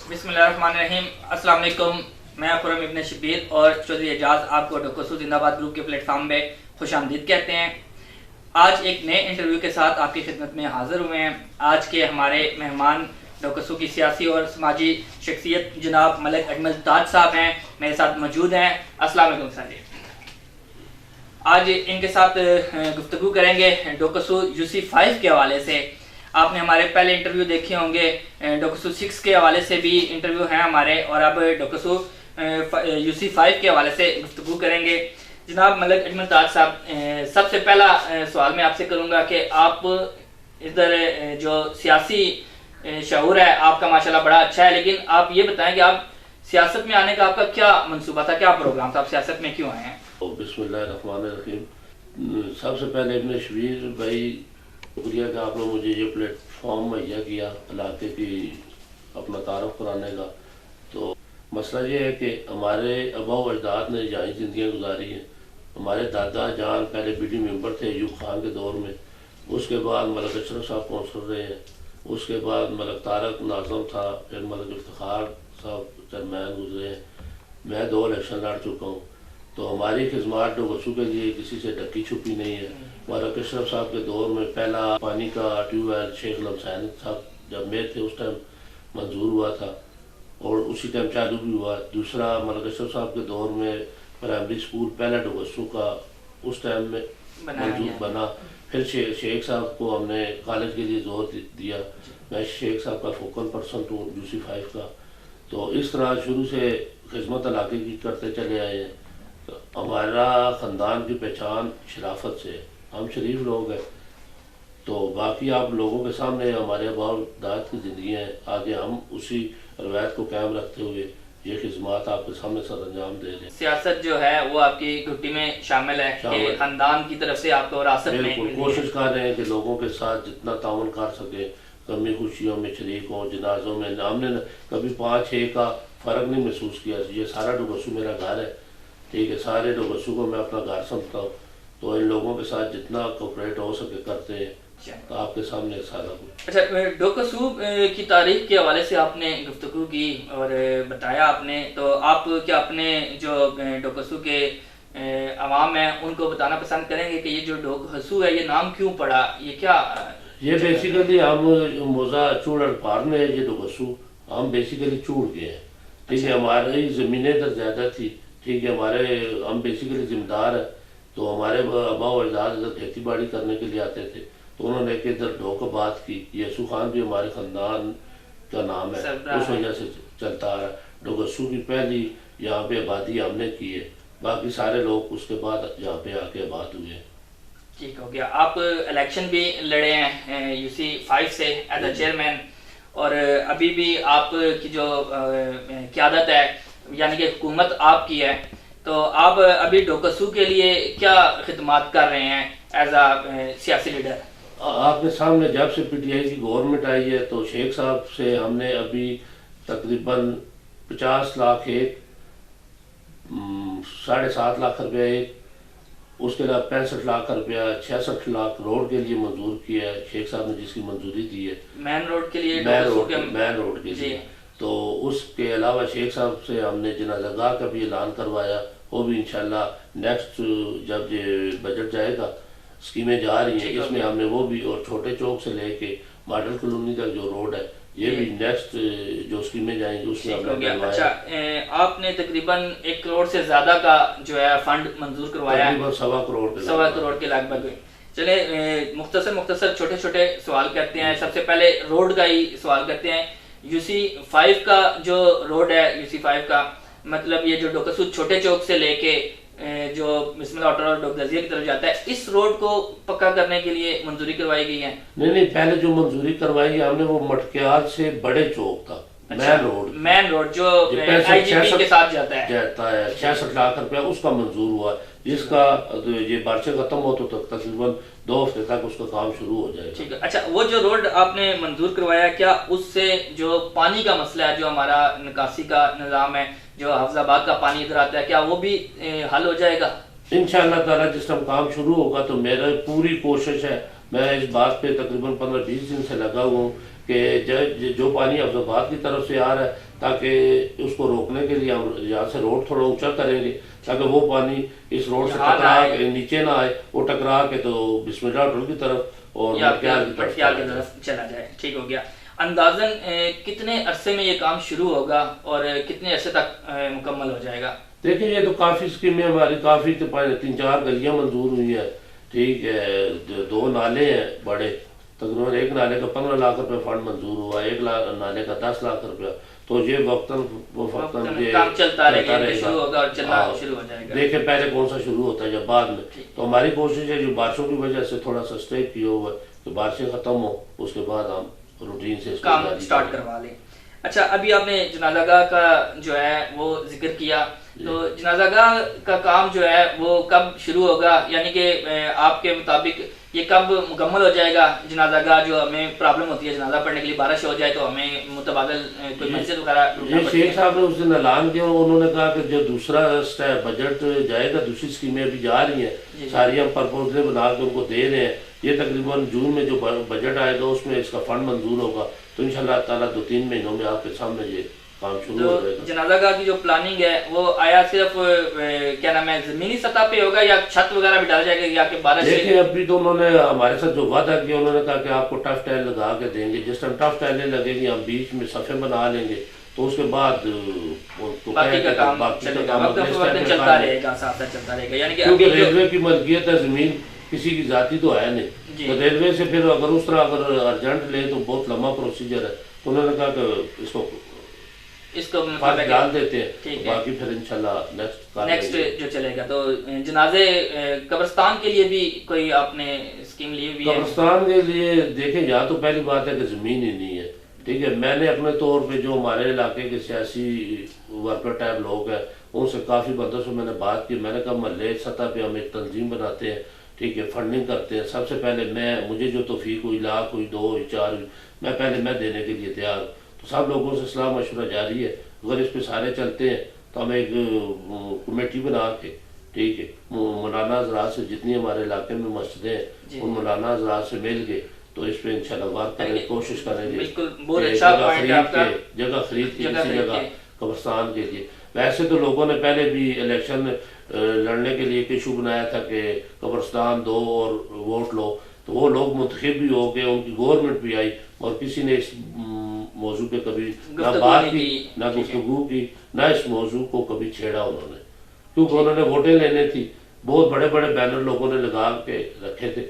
बिस्मिल्लाहिर्रहमानिर्रहीम। अस्सलाम वालेकुम। मैं खुर्रम इब्न शबीर और चौधरी एजाज आपको डोकोसू जिंदाबाद ग्रुप के प्लेटफॉर्म में खुशामदीद कहते हैं। आज एक नए इंटरव्यू के साथ आपकी खिदमत में हाजिर हुए हैं। आज के हमारे मेहमान डोकोसू की सियासी और समाजी शख्सियत जनाब मलिक अजमल ताज साहब हैं, मेरे साथ मौजूद हैं। अस्सलाम वालेकुम सर जी। आज इनके साथ गुफ्तगू करेंगे डोकोसू UC5 के हवाले से। आपने हमारे पहले इंटरव्यू देखे होंगे, डोकोसू 6 के हवाले से भी इंटरव्यू हैं हमारे, और अब डोकोसू UC5 के हवाले से गुफ्तगू करेंगे। जनाब मलिक अजमल ताज साहब, सबसे पहला सवाल मैं आपसे करूंगा कि आप इधर जो सियासी शऊर है आपका माशाल्लाह बड़ा अच्छा है, लेकिन आप ये बताएं कि आप सियासत में आने का आपका क्या मंसूबा था, क्या प्रोग्राम था, आप सियासत में क्यों आए हैं? बिस्मिल्लाहिर्रहमानिर्रहीम। सबसे पहले इब्न शबीर भाई शुक्रिया कि आपने मुझे ये प्लेटफॉर्म मुहैया किया इलाके की अपना तारुफ कराने का। तो मसला ये है कि हमारे आबा व अजदाद ने जहाँ ज़िंदगियाँ गुजारी हैं। हमारे दादा जान पहले BD मेंबर थे अयूब खान के दौर में, उसके बाद मलिक अशरफ साहब कौंसलर रहे हैं, उसके बाद मलिक तारक नाज़म था, फिर मलिक इफ्तिखार साहब चेयरमैन गुजरे हैं, मैं 2 इलेक्शन लड़ चुका हूँ। तो हमारी खिदमत डोकोसू के लिए किसी से ढकी छुपी नहीं है। मलिक अशरफ साहब के दौर में पहला पानी का ट्यूबवेल शेख लमसैन साहब जब में थे उस टाइम मंजूर हुआ था और उसी टाइम चालू भी हुआ। दूसरा मलिक अशरफ साहब के दौर में प्राइमरी स्कूल पहला डोकोसू का उस टाइम में मंजूर बना। फिर शेख साहब को हमने कॉलेज के लिए जोर दिया। मैं शेख साहब का फोकल पर्सन हूँ UC5 का। तो इस तरह शुरू से खिदमत इलाके की करते चले आए हैं। तो हमारा ख़ानदान की पहचान शराफत से, हम शरीफ लोग हैं। तो बाकी आप लोगों के सामने हमारे बाप-दाद की ज़िंदगी है, आगे हम उसी रवायत को कायम रखते हुए ये खिदमत आपके सामने सर अंजाम दे रहे हैं। सियासत जो है वो आपकी घुट्टी में शामिल है कि खानदान की तरफ से आपको विरासत में बिल्कुल कोशिश कर रहे हैं कि लोगों के साथ जितना ताउन कर सके, कमी खुशियों में शरीक हों, जनाजों में। हमने कभी 5-6 का फ़र्क नहीं महसूस किया। ये सारा डोकोसू मेरा घर है, ठीक है, सारे डोकोसू को मैं अपना घर समझता हूँ। तो इन लोगों के साथ जितना कोऑपरेट हो सके करते हैं। तो आपके सामने सारा कुछ। अच्छा, डोकोसू की तारीख के हवाले से आपने गुफ्तगू की और बताया आपने, तो आप क्या अपने जो डोकोसू के अवाम हैं उनको बताना पसंद करेंगे कि ये जो डोकोसू है ये नाम क्यों पड़ा, ये क्या? ये बेसिकली हम मोजा चूड़ पार में ये डोकोसू हम बेसिकली चूड़ गए हैं, ठीक है। हमारी ज़मीनें तो ज़्यादा थी, ठीक है, हम बेसिकली जिम्मेदार है। तो हमारे आबा व अजदाद इधर खेती बाड़ी करने के लिए आते थे, तो उन्होंने एक इधर ढोक बात की। यसू खान भी हमारे ख़ानदान का नाम है, उस वजह से चलता आ रहा है। डोकोसू की पहली यहाँ पे आबादी हमने की है, बाकी सारे लोग उसके बाद यहाँ पे आके आबाद हुए हैं। ठीक हो गया। आप इलेक्शन भी लड़े हैं UC5 से एज अ चेयरमैन, और अभी भी आपकी जो क़यादत है यानी कि हुकूमत आपकी है, तो आप अभी डोकोसू के लिए क्या खिदमत कर रहे हैं एज अ सियासी लीडर? आपके सामने जब से PTI की गवर्नमेंट आई है तो शेख साहब से हमने अभी तकरीबन 50 लाख एक, 7.5 लाख रुपया एक, उसके अलावा 65 लाख रुपया, 66 लाख रोड के लिए मंजूर किया है। शेख साहब ने जिसकी मंजूरी दी है मेन रोड के लिए, मेन रोड के लिए। तो उसके अलावा शेख साहब से हमने जनाज़ागाह का भी ऐलान करवाया, वो भी इंशाल्लाह नेक्स्ट जब ये बजट जाएगा स्कीमें जा रही हैं, इसमें हमने वो भी, और छोटे चौक से लेके मॉडल कॉलोनी तक जो रोड है ये भी नेक्स्ट जो स्कीमें जाएंगी उसमें हमने। अच्छा, आपने तकरीबन 1 करोड़ से ज्यादा का जो है फंड मंजूर करवाया है, सवा करोड़ के लगभग। चले मुख्तसर छोटे छोटे सवाल करते हैं। सबसे पहले रोड का ही सवाल करते हैं। UC5 का जो रोड है, UC5 का मतलब ये जो डोकोसू छोटे चौक से लेके जो बिस्मिल्लाह होटल और डोगदजिया की तरफ जाता है, इस रोड को पक्का करने के लिए मंजूरी करवाई गई है? नहीं, पहले जो मंजूरी करवाई हमने वो मटकियार से बड़े चौक था। अच्छा, मेन रोड जो IGP के साथ जाता है 66 लाख रुपया उसका मंजूर हुआ। इसका ये बारिशें खत्म हो तो तकरीबन 2 हफ्ते तक उसका काम शुरू हो जाएगा। ठीक है। अच्छा, वो जो रोड आपने मंजूर करवाया, क्या उससे जो पानी का मसला है, जो हमारा निकासी का निज़ाम है, जो हफ्जाबाद का पानी इधर आता है, क्या वो भी हल हो जाएगा? इंशाअल्लाह ताला जिस टाइम काम शुरू होगा तो मेरा पूरी कोशिश है, मैं इस बात पे तकरीबन 15-20 दिन से लगा हुआ हूँ कि जो पानी अफजाबाद की तरफ से आ रहा है, ताकि उसको रोकने के लिए हम यहाँ से रोड थोड़ा ऊंचा करेंगे ताकि वो पानी इस रोड से टकरा के नीचे ना आए, वो टकरा के तो बिस्मिल्लाह होटल की तरफ और मटियाल की तरफ चला जाए। ठीक हो गया। अंदाजन कितने अरसे में ये काम शुरू होगा और कितने अरसे तक मुकम्मल हो जाएगा? देखिए, ये तो काफ़ी स्कीमें हमारी, काफ़ी तो 3-4 गलियाँ मंजूर हुई हैं, ठीक है, 2 नाले हैं बड़े, तकरीबन एक नाले का 15 लाख रुपए फंड मंजूर हुआ, एक नाले का 10 लाख रुपया। तो ये वक्तन काम चलता रहेगा, शुरू होगा और चलना शुरू हो जाएगा। देखें पहले कौन सा शुरू होता है जब बाद में। तो हमारी कोशिश है जो बारिशों की वजह से थोड़ा सा स्टे किया हुआ है कि बारिशें खत्म हो, उसके बाद हम रूटीन से काम स्टार्ट करवा लें। अच्छा, अभी आपने जनाज़ागाह का जो है वो जिक्र किया, तो जनाज़ागाह का काम जो है वो कब शुरू होगा, यानी कि आपके मुताबिक ये कब मुकम्मल हो जाएगा? जनाज़ागाह जो हमें प्रॉब्लम होती है जनाजा पढ़ने के लिए, बारिश हो जाए तो हमें मुतबादल कोई मस्जिद वगैरह। शेख साहब ने उस दिन ऐलान किया, उन्होंने कहा कि जो दूसरा बजट जाएगा, दूसरी स्कीमें अभी जा रही हैं, सारी हम प्रपोजल बना के उनको दे रहे हैं। ये तकरीबन जून में जो बजट आएगा उसमें इसका फंड मंजूर होगा, तो इंशाल्लाह ताला 2-3 महीनों में आपके सामने ये काम शुरू हो जाएगा। जनाज़ागाह की जो प्लानिंग है वो आया सिर्फ क्या नाम है जमीनी सतह पे होगा या छत वगैरह भी डाला जाएगा या कि बारिश? देखिए, अभी तो उन्होंने हमारे साथ जो वादा किया, उन्होंने कहा कि आपको टफ टाइल लगा के देंगे। जिस टाइम टफ टाइलें लगेंगी हम बीच में सफ़े बना लेंगे, तो उसके बाद बाकी का काम चलता रहेगा, साथ साथ चलता रहेगा। यानी कि रेलवे की मलकियत है ज़मीन, किसी की जाती तो है नहीं, तो रेलवे से फिर अगर उस तरह अगर अर्जेंट ले तो बहुत लंबा प्रोसीजर है। तो उन्होंने कहा कि इसको डाल देते हैं, तो बाकी फिर इंशाल्लाह नेक्स्ट जो चलेगा। तो जनाजे कब्रिस्तान के लिए भी कोई आपने स्कीम ली हुई है? कब्रिस्तान के लिए देखें, यहाँ तो पहली बात है कि ज़मीन ही नहीं है, ठीक है। मैंने अपने तौर पे जो हमारे इलाके के सियासी वर्कर टाइप लोग हैं उनसे काफ़ी बंदों से मैंने बात की। मैंने कहा महल्ले सतह पे हम एक तंजीम बनाते हैं, ठीक है, फंडिंग करते हैं। सबसे पहले मुझे जो तौफीक हुई, लाख हुई, 2 हुई, 4 हुई, मैं देने के लिए तैयार हूँ। तो सब लोगों से सलाह मशवरा जारी है। अगर इस पे सारे चलते हैं तो हम एक कमेटी बना के, ठीक है, मौलाना हज़रात से जितनी हमारे इलाके में मस्जिदें हैं उन मौलाना हज़रात से मिल के तो इस पे इंशाल्लाह बात करेंगे, कोशिश करेंगे जगह खरीद के किसी जगह कब्रिस्तान के लिए। वैसे तो लोगों ने पहले भी इलेक्शन लड़ने के लिए एक इशू बनाया था कि कब्रिस्तान दो और वोट लो, तो वो लोग मुंतखब भी हो गए, उनकी गवर्नमेंट भी आई और किसी ने इस मौजू पे कभी ना बात की, ना गुफ्तगू की, ना इस मौजू को कभी छेड़ा उन्होंने, क्योंकि उन्होंने वोटें लेने थी। बहुत बड़े बड़े बैनर लोगों ने लगा के रखे थे।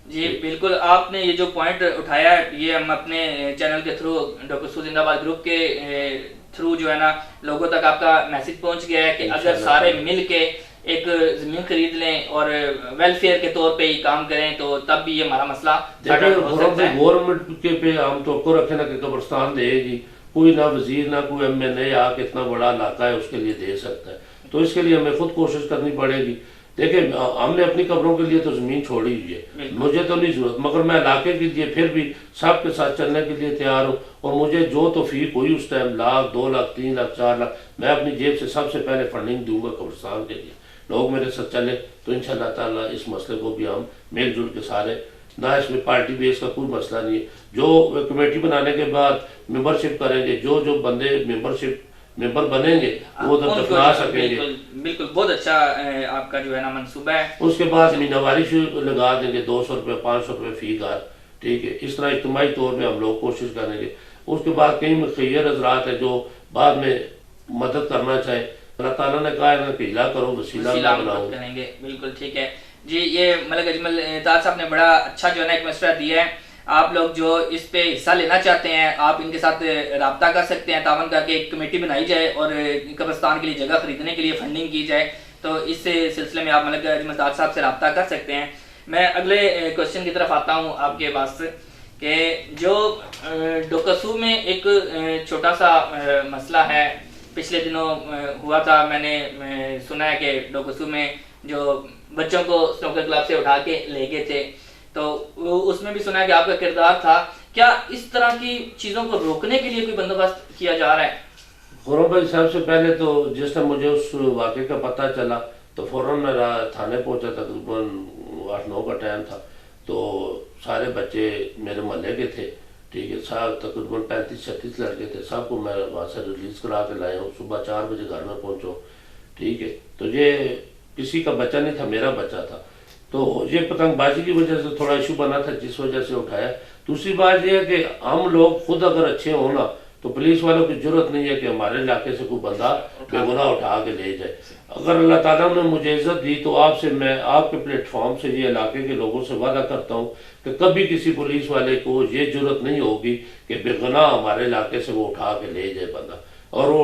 जी बिल्कुल, आपने ये जो पॉइंट उठाया ये हम अपने चैनल के थ्रू डॉक्टर जिंदाबाद ग्रुप के थ्रू जो है ना लोगों तक आपका मैसेज पहुंच गया है कि अगर सारे मिल के एक जमीन खरीद लें और वेलफेयर के तौर पे ही काम करें तो तब भी ये हमारा मसला गवर्नमेंट के पे हम तो रखे ना कि कब्रिस्तान देगी, कोई ना वजीर ना कोई MNA आके इतना बड़ा इलाका है उसके लिए दे सकता है, तो इसके लिए हमें खुद कोशिश करनी पड़ेगी। देखिए, हमने अपनी कब्रों के लिए तो ज़मीन छोड़ी हुई है, मुझे तो नहीं ज़रूरत, मगर मैं इलाके के लिए फिर भी सबके साथ चलने के लिए तैयार हूँ। और मुझे जो तौफीक हुई उस टाइम 1 लाख 2 लाख 3 लाख 4 लाख मैं अपनी जेब से सबसे पहले फंडिंग दूंगा कब्रिस्तान के लिए। लोग मेरे साथ चले तो इंशाल्लाह ताला इस मसले को भी हम मिलजुल के सारे, ना इसमें पार्टी बेस का कोई मसला नहीं है। जो कमेटी बनाने के बाद मेंबरशिप करेंगे, जो जो बंदे मेंबर बनेंगे वो तो दफना सकेंगे। बिल्कुल, बहुत अच्छा आपका जो है ना मंसूबा है। उसके बाद मीनावारी लगा देंगे 200 रुपये 500 रुपये फी घर, ठीक है। इस तरह इज्तिमाई तौर पे हम लोग कोशिश करेंगे। उसके बाद कई मुखियर हजरात है जो बाद में मदद करना चाहे, अल्लाह ताला ने कहा है ना कि हिला करो वसीला बनाओ, करेंगे। बिल्कुल ठीक है जी। ये मलिक अजमल ताज साहब ने बड़ा अच्छा जो है ना एक मशवरा दिया है। आप लोग जो इस पे हिस्सा लेना चाहते हैं आप इनके साथ रब्ता कर सकते हैं, तावन करके एक कमेटी बनाई जाए और कब्रिस्तान के लिए जगह खरीदने के लिए फंडिंग की जाए, तो इस सिलसिले में आप मलिक अजमल ताज साहब से रब्ता कर सकते हैं। मैं अगले क्वेश्चन की तरफ आता हूँ आपके पास कि जो डोकसू में एक छोटा सा मसला है, पिछले दिनों हुआ था, मैंने सुना है कि डोकसू में जो बच्चों को स्नूकर क्लब से उठा के ले गए थे, तो उसमें भी सुना है कि आपका किरदार था। क्या इस तरह की चीज़ों को रोकने के लिए कोई बंदोबस्त किया जा रहा है? खुर्रम भाई, सबसे पहले तो जिस टाइम मुझे उस वाक़े का पता चला तो फ़ौरन मैं थाने पहुंचा, तकरीबन 8-9 का टाइम था। तो सारे बच्चे मेरे मोहल्ले के थे, ठीक है। साहब तकरीबन 35-36 लड़के थे, सबको मैं वहाँ से रिलीज करा के लाया हूँ। सुबह 4 बजे घर में पहुँचो, ठीक है। तो ये किसी का बच्चा नहीं था, मेरा बच्चा था। तो ये पतंगबाजी की वजह से थोड़ा इशू बना था, जिस वजह से उठाया। दूसरी बात यह है कि हम लोग खुद अगर अच्छे हो ना, तो पुलिस वालों की जरूरत नहीं है कि हमारे इलाके से कोई बंदा बेगुनाह उठा के ले जाए। अगर अल्लाह ताला ने मुझे इज्जत दी तो आपसे मैं आपके प्लेटफॉर्म से ये इलाके के लोगों से वादा करता हूँ कि कभी किसी पुलिस वाले को ये जरूरत नहीं होगी कि बेगुनाह हमारे इलाके से वो उठा के ले जाए बंदा, और वो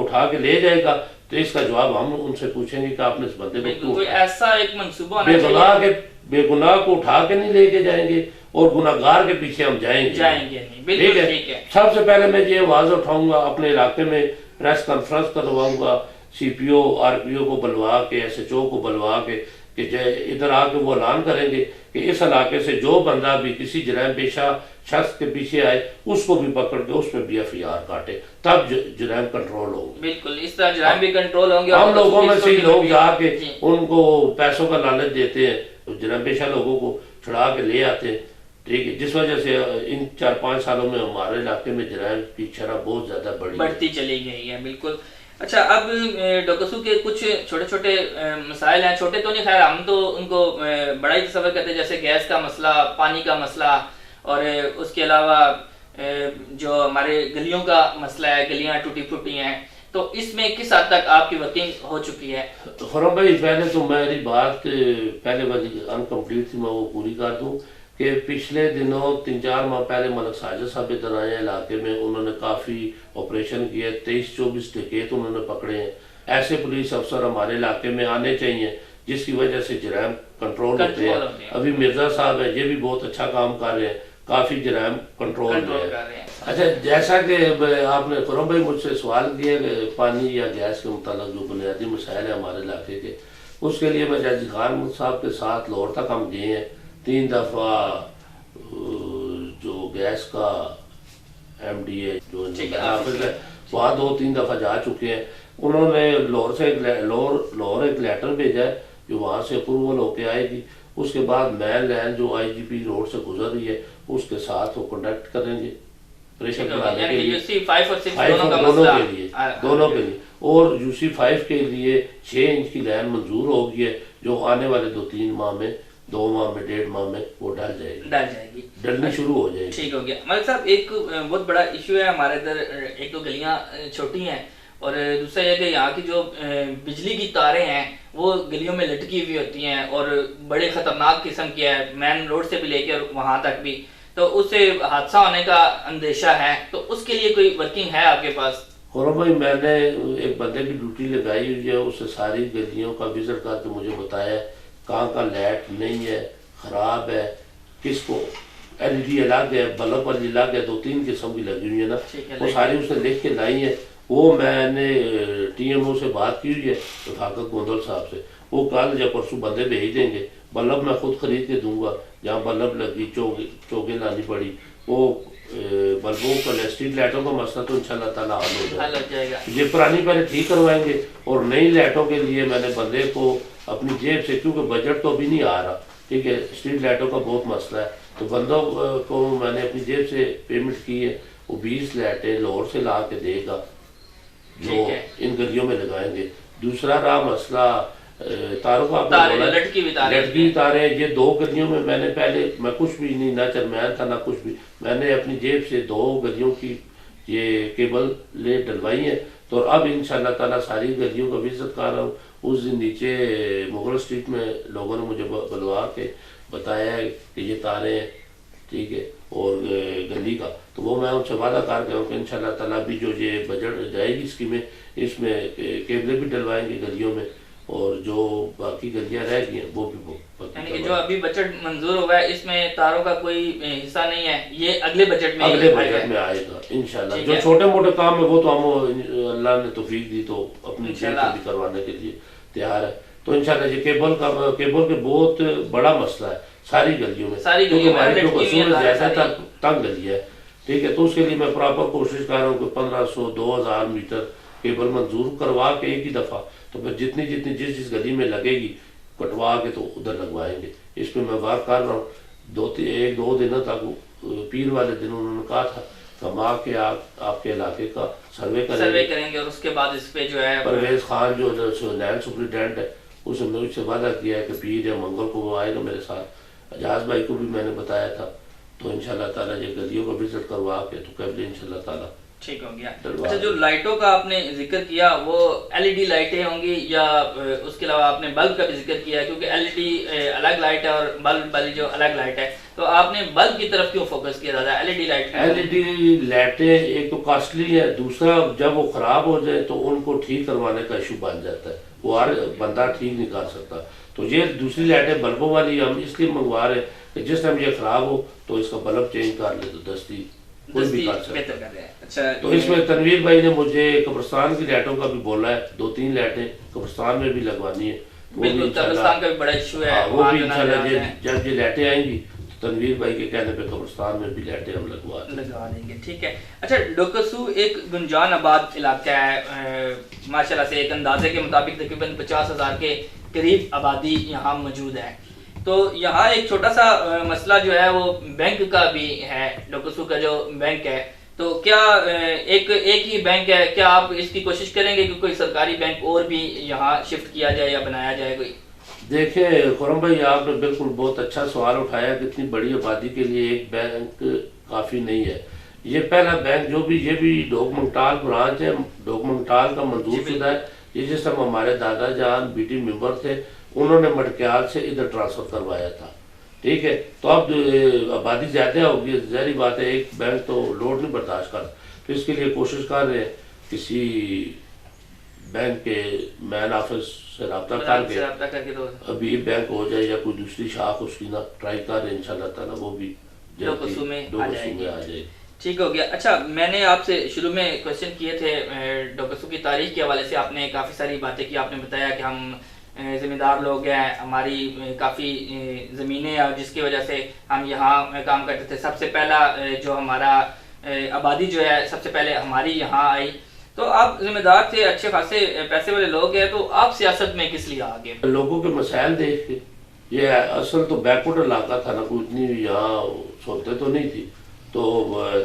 उठा के ले जाएगा तो इसका जवाब हम उनसे पूछेंगे कि आपने इस बंदे को क्यों कोई ऐसा एक मंसूबा होना चाहिए। बेगुनाह को उठा के नहीं लेके जाएंगे और गुनाहगार के पीछे हम जाएंगे नहीं। बिल्कुल ठीक है। सबसे पहले मैं ये आवाज उठाऊंगा, अपने इलाके में प्रेस कॉन्फ्रेंस करवाऊंगा, सीपीओ आरपीओ को बुलवा के, एसएचओ को बुलवा के कि इधर आके वो ऐलान करेंगे कि इस इलाके से जो बंदा भी किसी जराइम पेशा शख्स के पीछे आए उसको भी पकड़ के उस पर भी एफआईआर काटे, तब जराइम कंट्रोल होंगे। बिल्कुल, इस तरह जराइम भी कंट्रोल होंगे। हम लोगों में से लोग जाके उनको पैसों का लालच देते हैं, जराइम पेशा लोगों को छुड़ा के ले आते हैं, ठीक है, जिस वजह से इन 4-5 सालों में हमारे इलाके में जराइम की शरह बहुत ज्यादा बढ़ती चली गई है। बिल्कुल। अच्छा, अब डॉकसू के कुछ छोटे छोटे मसाइल हैं, छोटे तो नहीं, खैर हम तो उनको बड़ा ही तस्वर करते हैं, जैसे गैस का मसला, पानी का मसला, और उसके अलावा जो हमारे गलियों का मसला है, गलियां टूटी फूटी हैं, तो इसमें किस हद तक आपकी वर्किंग हो चुकी है? खुरम भाई, पहले तो मेरी बात पहले वाली अनकम्प्लीट थी, मैं वो पूरी कर दूं कि पिछले दिनों 3-4 माह पहले मलक साजिद साहब इधर आए हैं इलाके में, उन्होंने काफ़ी ऑपरेशन किए, 23-24 डकैत उन्होंने पकड़े हैं। ऐसे पुलिस अफसर हमारे इलाके में आने चाहिए जिसकी वजह से जराइम कंट्रोल होते हैं। अभी मिर्जा साहब है, ये भी बहुत अच्छा काम कर रहे हैं, काफ़ी जराइम कंट्रोल में है। अच्छा, जैसा कि आपने खुरम भाई मुझसे सवाल किया पानी या गैस के मुताबिक जो बुनियादी मसाइल है हमारे इलाके के, उसके लिए मैं जज खान साहब के साथ लाहौर तक हम गए हैं। 3 दफ़ा जो गैस का MDA जो ऑफिस है वहाँ 2-3 दफ़ा जा चुके हैं। उन्होंने लाहौर से लाहौर एक लेटर भेजा है जो वहाँ से अप्रूवल होके आएगी। उसके बाद मैन लैंड जो IGP रोड से गुजर रही है उसके साथ वो कॉन्टेक्ट करेंगे प्रेशर कराने के लिए, दोनों के लिए। और UC5 के लिए 6 इंच की लाइन मंजूर हो गई है जो आने वाले 2-3 माह में, 2 माह में, 1.5 माह में वो डलनी शुरू हो जाएगी। ठीक हो गया। मलिक साहब, एक बहुत बड़ा इशू है हमारे इधर, एक तो गलियां छोटी हैं और दूसरा यह कि यहाँ की जो बिजली की तारें हैं वो गलियों में लटकी हुई होती हैं और बड़े खतरनाक किस्म की है, मेन रोड से भी लेकर वहाँ तक भी, तो उससे हादसा होने का अंदेशा है। तो उसके लिए कोई वर्किंग है आपके पास? खुरम भाई, मैंने एक बंदे की ड्यूटी लगाई हुई है, उससे सारी गलियों का विजिट करके मुझे बताया कहाँ का लाइट नहीं है, खराब है, किसको LED अलग है, बल्ब वाली अलग है, 2-3 किस्म की लगी हुई है ना, वो सारी उसने लिख के लाई है। वो मैंने TMO से बात की हुई है रफाकत गोंदल साहब से, वो कल या परसों बंदे भेज देंगे। बल्ब मैं खुद खरीद के दूंगा, जहाँ बल्ब लगी चौके लानी पड़ी, वो बल्बों का स्ट्रीट लाइटों का मसला तो इंशाल्लाह ताला हल हो जाएगा। ये पुरानी पहले ठीक करवाएंगे और नई लाइटों के लिए मैंने बंदे को अपनी जेब से, क्योंकि बजट तो अभी नहीं आ रहा, ठीक है, स्ट्रीट लाइटों का बहुत मसला है, तो बंदों को मैंने अपनी जेब से पेमेंट की है, वो 20 लाइटें लाहौर से ला के देगा जो इन गलियों में लगाएंगे। दूसरा रहा मसला तारों का, लटकी तारें, ये 2 गलियों में मैंने पहले, मैं कुछ भी नहीं, ना चरमैन था ना कुछ भी, मैंने अपनी जेब से 2 गलियों की ये केबल ले डलवाई है। तो अब इंशाल्लाह ताला सारी गलियों का विजिट कर रहा हूँ। उस दिन नीचे मुगल स्ट्रीट में लोगों ने मुझे बुलवा के बताया है कि ये तारें हैं, ठीक है, और गली का, तो वो मैं उनसे वादा कर गया हूँ कि इंशाल्लाह ताला भी जो ये बजट जाएगी स्कीमें, इसमें केबलें भी डलवाएंगे गलियों में, और जो बाकी गलियां रह गई हैं वो भी यानी कि जो अभी बजट मंजूर हुआ है इसमें तारों का कोई हिस्सा नहीं है, ये अगले बजट में आएगा इंशाल्लाह। जो छोटे मोटे काम है वो तो हम अल्लाह ने तौफीक दी तो अपनी भी करवाने के लिए तैयार है। तो इंशाल्लाह ये केबल के बहुत बड़ा मसला है सारी गलियों में, तंग गली है, ठीक है, तो उसके लिए मैं प्रॉपर कोशिश कर रहा हूँ कि 1500-2000 मीटर केबल मंजूर करवा के एक ही दफा, तो फिर जितनी जिस गली में लगेगी कटवा के तो उधर लगवाएंगे। इस पर मैं बात कर रहा हूँ, 1-2 दिनों तक पीर वाले दिन उन्होंने कहा था कि हम आके आपके इलाके का सर्वे करेंगे और उसके बाद इस पे जो है परवेज खान जो लैंड सुप्रिटेंडेंट है उसने मुझसे वादा किया है कि पीर या मंगल को वो आएगा मेरे साथ। एजाज भाई को भी मैंने बताया था, तो इंशाल्लाह ताला ये गलियों को विजिट करवा के तो कभी इंशाल्लाह ताला ठीक हो गया। अच्छा, जो लाइटों का आपने जिक्र किया वो एलईडी लाइटें होंगी या उसके अलावा आपने बल्ब का भी जिक्र किया, क्योंकि एलईडी अलग लाइट है और बल्ब वाली जो अलग लाइट है, तो आपने बल्ब की तरफ क्यों फोकस किया ज्यादा एलईडी लाइट? एलईडी लाइटें एक तो कॉस्टली है, दूसरा जब वो खराब हो जाए तो उनको ठीक करवाने का इशू बन जाता है, वो हर बंदा ठीक नहीं कर सकता। तो ये दूसरी लाइटें बल्बों वाली हम इसलिए मंगवा रहे हैं कि जिस टाइम ये खराब हो तो इसका बल्ब चेंज कर ले तो दस्ती कोई भी कर सकता है। अच्छा, तो इसमें तनवीर भाई ने मुझे कब्रिस्तान की लाइटों का भी बोला है, 2-3 लाइटें कब्रिस्तान में भी लगवानी है। बिल्कुल, कब्रिस्तान का भी बड़ा इशू है, वो भी इंशाल्लाह जब ये लाइटें आएंगी तो तनवीर भाई के कहने पे कब्रिस्तान में भी लाइटें हम लगवा देंगे। ठीक है। अच्छा, डोकसू एक गुंजान आबाद इलाका है, माशाल्लाह से एक अंदाजे के मुताबिक तकरीबन 50,000 के करीब आबादी यहाँ मौजूद है। तो यहाँ एक छोटा सा मसला जो है वो बैंक का भी है, डोकसू का जो बैंक है, तो क्या एक ही बैंक है, क्या आप इसकी कोशिश करेंगे कि कोई सरकारी बैंक और भी यहाँ शिफ्ट किया जाए या बनाया जाए कोई? देखिए खुरम भाई, आपने बिल्कुल बहुत अच्छा सवाल उठाया कि इतनी बड़ी आबादी के लिए एक बैंक काफ़ी नहीं है। ये पहला बैंक जो भी ये भी डोकमंगटाल ब्रांच है, डोकमंगटाल का मंजूर शुदा है। ये जिस समय हमारे दादा जान बीटी मेंबर थे उन्होंने मडक्याल से इधर ट्रांसफ़र करवाया था। ठीक है, तो अब आबादी ज़्यादा होगी, ज़ाहिर बात है एक बैंक तो लोड नहीं बर्दाश्त कर, तो इसके लिए कोशिश कर रहे हैं किसी बैंक के मैन ऑफिस से रब्ता करके तो अभी बैंक हो जाए या कोई दूसरी शाख उसकी ना ट्राई कर रहे हैं, इंशाल्लाह ताला वो भी डोकसू में आ जाएगी। ठीक हो गया। अच्छा, मैंने आपसे शुरू में क्वेश्चन किए थे डोकसू की तारीख के हवाले से, आपने काफ़ी सारी बातें की, आपने बताया कि हम ज़िम्मेदार लोग हैं, हमारी काफ़ी ज़मीनें हैं जिसकी वजह से हम यहाँ काम करते थे। सबसे पहला जो हमारा आबादी जो है सबसे पहले हमारी यहाँ आई, तो आप जिम्मेदार थे, अच्छे खासे पैसे वाले लोग हैं, तो आप सियासत में किस लिए आ गए? लोगों के मसाइल देख के। ये असल तो बैकवर्ड इलाका था ना, कोई इतनी यहाँ सोते तो नहीं थी, तो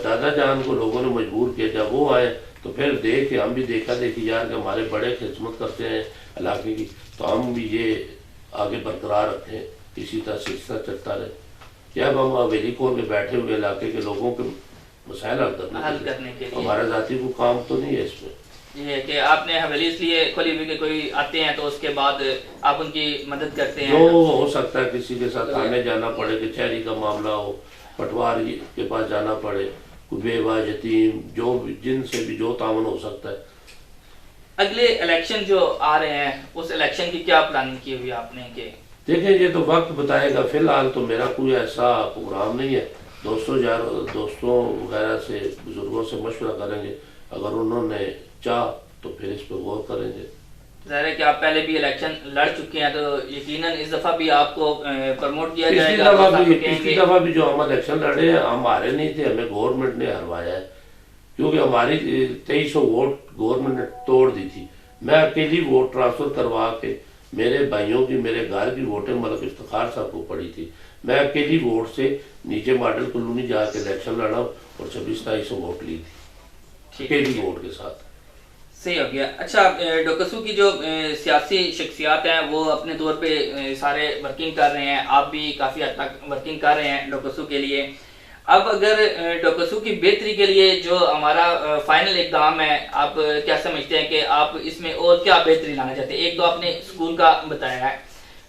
दादा जान को लोगों ने मजबूर किया। जब वो आए तो फिर देख के हम भी देखा देखी यार कि हमारे बड़े खिदमत करते हैं इलाके की, तो हम भी ये आगे बरकरार रखें, इसी तरह सिलसिला चलता रहे। जब हम हवेली खोल के बैठे हुए इलाके के लोगों के मसाइल हल करने के लिए, हमारा जाति को काम तो नहीं है इसमें। ये है कि आपने हवेली इसलिए खोली हुई कि कोई आते हैं तो उसके बाद आप उनकी मदद करते हैं। जो हो सकता है किसी के साथ थाने जाना पड़े, कचहरी का मामला हो, पटवारी के पास जाना पड़े, कोई बेवा यतीम जो जिनसे भी जो तावन हो सकता है। अगले इलेक्शन जो आ रहे हैं उस इलेक्शन की क्या प्लानिंग की हुई आपने? के देखिए ये तो वक्त बताएगा, फिलहाल तो मेरा कोई ऐसा प्रोग्राम नहीं है। दोस्तों वगैरह से बुजुर्गों से मशवरा करेंगे, अगर उन्होंने चाह तो फिर इस पर गौर करेंगे। ज़ाहिर है कि आप पहले भी इलेक्शन लड़ चुके हैं, तो यकीनन इस दफ़ा भी आपको प्रमोट किया जाएगा। पिछली दफ़ा भी जो हम इलेक्शन लड़े हैं हम हारे नहीं थे, हमें गवर्नमेंट ने हरवाया है, क्योंकि हमारी 2300 वोट गवर्नमेंट ने तोड़ दी थी। मैं अकेली वोट ट्रांसफ़र करवा के मेरे भाइयों की, मेरे घर की वोटें मलिक इफ्तिखार साहब को पड़ी थी। मैं अकेली वोट से नीचे मॉडल कॉलोनी जाके इलेक्शन लड़ा और 26-2700 वोट ली थी अकेली वोट के साथ। सही हो गया। अच्छा, डोकसू की जो सियासी शख्सियात हैं वो अपने तौर पे सारे वर्किंग कर रहे हैं, आप भी काफ़ी हद तक वर्किंग कर रहे हैं डोकसू के लिए। अब अगर डोकसू की बेहतरी के लिए जो हमारा फाइनल इक़दाम है, आप क्या समझते हैं कि आप इसमें और क्या बेहतरी लाना चाहते हैं? एक तो आपने स्कूल का बताया है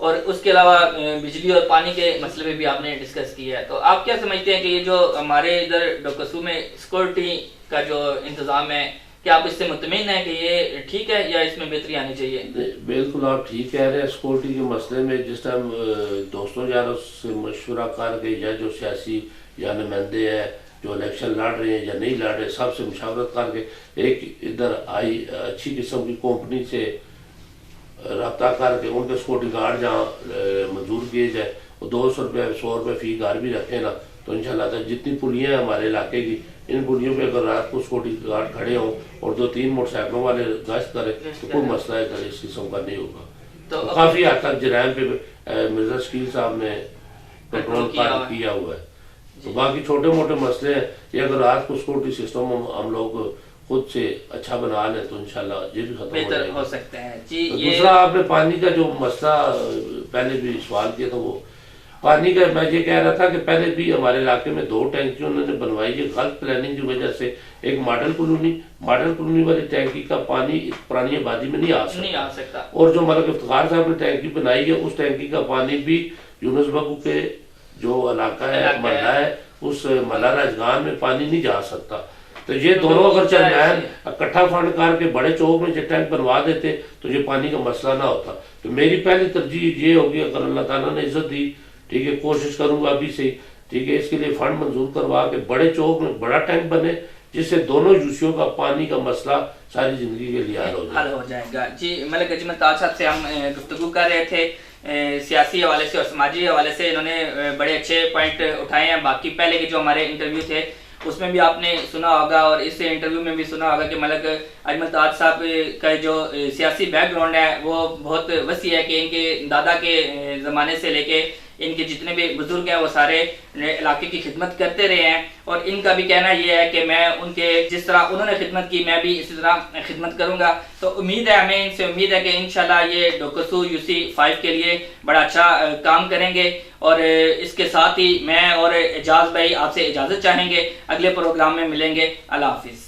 और उसके अलावा बिजली और पानी के मसले पे भी आपने डिस्कस किया है, तो आप क्या समझते हैं कि ये जो हमारे इधर डोकसू में सिक्योरिटी का जो इंतज़ाम है, क्या आप इससे मुतमिन हैं कि ये ठीक है या इसमें बेहतरी आनी चाहिए? बिल्कुल आप ठीक कह रहे हैं। सिक्योरिटी के मसले में जिस टाइम दोस्तों यारों से मशवरा करके या जो सियासी या नुमाइंदे हैं जो इलेक्शन लड़ रहे हैं या नहीं लड़ रहे, सबसे मुशावरत करके एक इधर आई अच्छी किस्म की कंपनी से रब्ता करके उनके सिक्योरिटी गार्ड जहाँ मंजूर किए जाए और 200 रुपये 100 रुपये फी गार्ड भी रखे ना, तो इंशाल्लाह जितनी पुलियाँ हैं हमारे इलाके की, इन पुलियों पे अगर रात को सिक्योरिटी गार्ड खड़े हों और 2-3 मोटरसाइकिलों वाले गश्त करें तो कोई मसला इधर इस किस्म का नहीं होगा। तो काफ़ी हद तक जराइम पे मिर्जा शकील साहब ने कंट्रोल किया हुआ है। तो बाकी छोटे मोटे मसले हैं, ये अगर रात को सिक्योरिटी सिस्टम हम लोग खुद से अच्छा बना लें तो इंशाल्लाह ये भी खत्म बेहतर हो सकते हैं जी। तो ये दूसरा आपने पानी का जो मसला पहले भी सवाल किया था, वो पानी का मैं ये कह रहा था कि पहले भी हमारे इलाके में 2 टैंकी उन्होंने बनवाई है गलत प्लानिंग की वजह से। एक मॉडल कॉलोनी वाली टैंकी का पानी इस पुरानी आबादी में नहीं आ सकता, और जो मलक इफ्तिखार साहब ने टैंकी बनाई है उस टैंकी का पानी भी यूनुस बाबू के जो इलाका है, महल्ला है, उस महल्ला राजगान में पानी नहीं जा सकता। तो ये दोनों अगर चरमैन इकट्ठा फंड करके बड़े चौक में टैंक बनवा देते तो ये पानी का मसला ना होता। तो मेरी पहली तरजीह ये होगी, अगर अल्लाह ताला ने इज्जत दी, ठीक है, कोशिश करूंगा अभी से, ठीक है, इसके लिए फंड मंजूर करवा के बड़े चौक में बड़ा टैंक बने जिससे दोनों यूसियों का पानी का मसला सारी जिंदगी के लिए हल हो जाएगा जी। मलिक अजमल ताज साहब से हम गुफ्तगू कर रहे थे सियासी हवाले से और समाजी हवाले से। इन्होंने बड़े अच्छे पॉइंट उठाए हैं। बाकी पहले के जो हमारे इंटरव्यू थे उसमें भी आपने सुना होगा और इस इंटरव्यू में भी सुना होगा कि मलिक अजमल ताज साहब का जो सियासी बैकग्राउंड है वो बहुत वसी है कि इनके दादा के ज़माने से लेके इनके जितने भी बुजुर्ग हैं वो सारे इलाके की खिदमत करते रहे हैं। और इनका भी कहना ये है कि मैं उनके जिस तरह उन्होंने खिदमत की मैं भी इसी तरह खिदमत करूंगा। तो उम्मीद है, हमें इनसे उम्मीद है कि इंशाल्लाह ये डोकसू UC 5 के लिए बड़ा अच्छा काम करेंगे। और इसके साथ ही मैं और एजाज भाई आपसे इजाज़त चाहेंगे, अगले प्रोग्राम में मिलेंगे। अल्लाह हाफिज़।